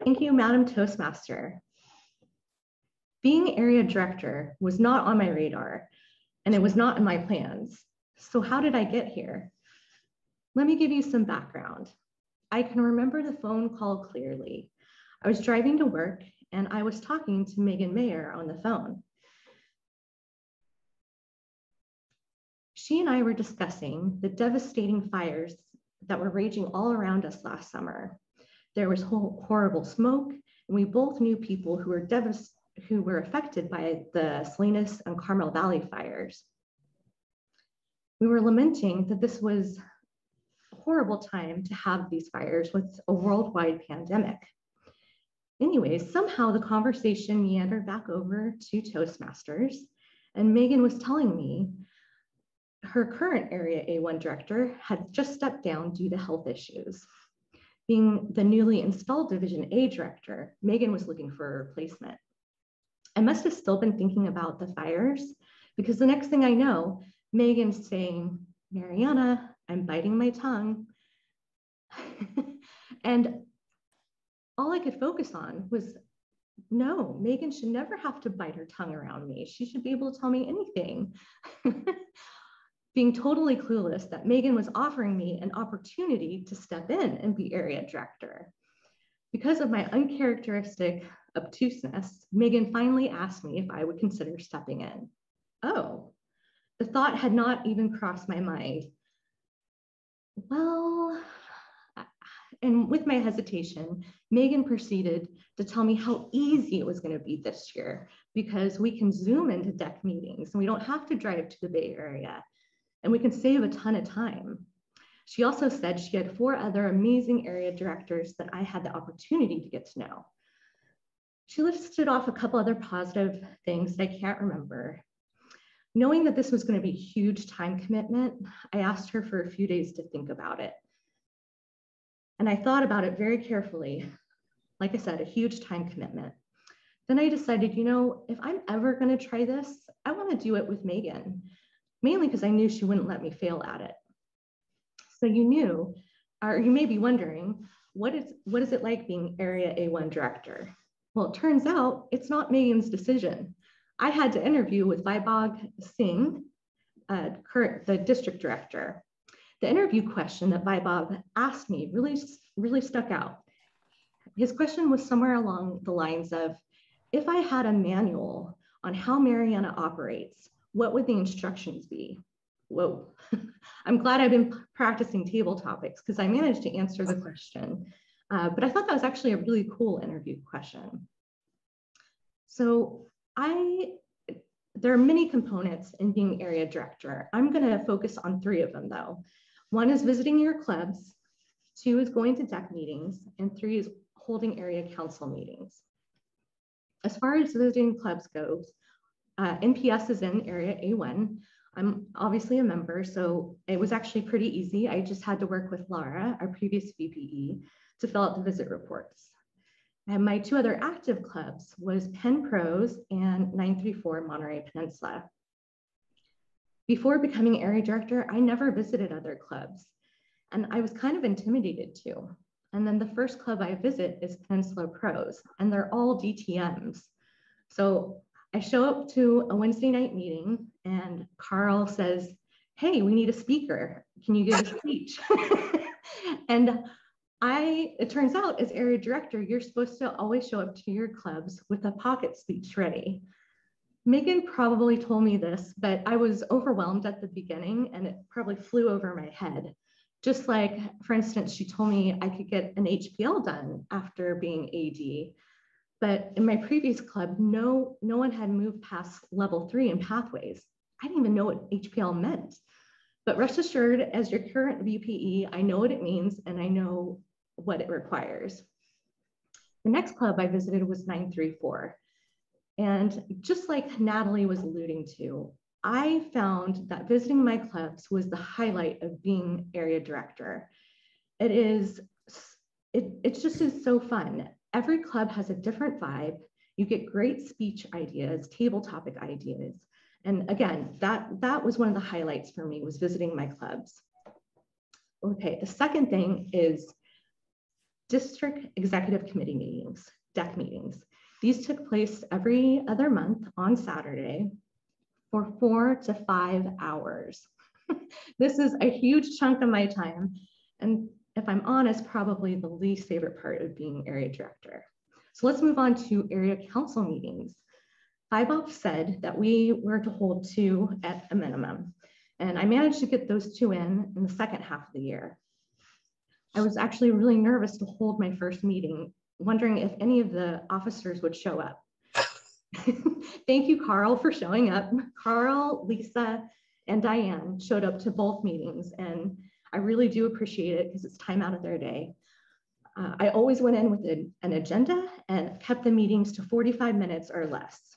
Thank you, Madam Toastmaster. Being area director was not on my radar, and it was not in my plans. So how did I get here? Let me give you some background. I can remember the phone call clearly. I was driving to work and I was talking to Megan Mayer on the phone. She and I were discussing the devastating fires that were raging all around us last summer. There was horrible smoke, and we both knew people who were affected by the Salinas and Carmel Valley fires. We were lamenting that this was a horrible time to have these fires with a worldwide pandemic. Anyways, somehow the conversation meandered back over to Toastmasters, and Megan was telling me her current Area A1 director had just stepped down due to health issues. Being the newly installed Division A director, Megan was looking for a replacement. I must have still been thinking about the fires because the next thing I know, Megan's saying, "Mariana, I'm biting my tongue." And all I could focus on was, no, Megan should never have to bite her tongue around me. She should be able to tell me anything. Being totally clueless that Megan was offering me an opportunity to step in and be area director. Because of my uncharacteristic obtuseness, Megan finally asked me if I would consider stepping in. Oh, the thought had not even crossed my mind. Well, and with my hesitation, Megan proceeded to tell me how easy it was going to be this year because we can Zoom into deck meetings and we don't have to drive to the Bay Area and we can save a ton of time. She also said she had 4 other amazing area directors that I had the opportunity to get to know. She listed off a couple other positive things that I can't remember. Knowing that this was going to be a huge time commitment, I asked her for a few days to think about it. And I thought about it very carefully. Like I said, a huge time commitment. Then I decided, you know, if I'm ever going to try this, I want to do it with Megan, mainly because I knew she wouldn't let me fail at it. So you knew, or you may be wondering, what is it like being Area A1 director? Well, it turns out it's not Megan's decision. I had to interview with Vaibhav Singh, the district director. The interview question that Vaibhav asked me really stuck out. His question was somewhere along the lines of, if I had a manual on how Mariana operates, what would the instructions be? Whoa, I'm glad I've been practicing table topics because I managed to answer the question. But I thought that was actually a really cool interview question. So there are many components in being area director. I'm gonna focus on 3 of them though. 1 is visiting your clubs, 2 is going to deck meetings, and 3 is holding area council meetings. As far as visiting clubs goes, NPS is in Area A1. I'm obviously a member, so it was actually pretty easy. I just had to work with Laura, our previous VPE, to fill out the visit reports. And my 2 other active clubs was Penn Pros and 934 Monterey Peninsula. Before becoming area director, I never visited other clubs, and I was kind of intimidated to. And then the first club I visit is Peninsula Pros, and they're all DTMs. So I show up to a Wednesday night meeting and Carl says, "Hey, we need a speaker. Can you give a speech?" And it turns out as area director, you're supposed to always show up to your clubs with a pocket speech ready. Megan probably told me this, but I was overwhelmed at the beginning and it probably flew over my head. Just like, for instance, she told me I could get an HPL done after being AD. But in my previous club, no one had moved past level 3 in pathways. I didn't even know what HPL meant. But rest assured, as your current VPE, I know what it means and I know what it requires. The next club I visited was 934. And just like Natalie was alluding to, I found that visiting my clubs was the highlight of being area director. It just is so fun. Every club has a different vibe. You get great speech ideas, table topic ideas. And again, that was one of the highlights for me, was visiting my clubs. Okay, the second thing is district executive committee meetings, DEC meetings. These took place every other month on Saturday for 4 to 5 hours. This is a huge chunk of my time. And if I'm honest, probably the least favorite part of being area director. So let's move on to area council meetings. IBOP said that we were to hold 2 at a minimum. And I managed to get those 2 in the second half of the year. I was actually really nervous to hold my first meeting, wondering if any of the officers would show up. Thank you, Carl, for showing up. Carl, Lisa, and Diane showed up to both meetings, and I really do appreciate it because it's time out of their day. I always went in with an agenda and kept the meetings to 45 minutes or less.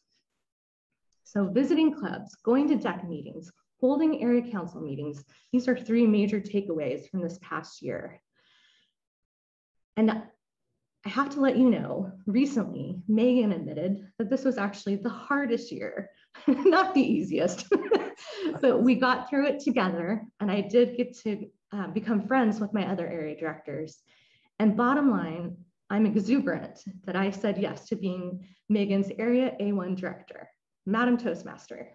So visiting clubs, going to DEC meetings, holding area council meetings, these are 3 major takeaways from this past year. And I have to let you know, recently, Megan admitted that this was actually the hardest year, not the easiest, but we got through it together, and I did get to become friends with my other area directors. And bottom line, I'm exuberant that I said yes to being Megan's Area A1 director, Madam Toastmaster.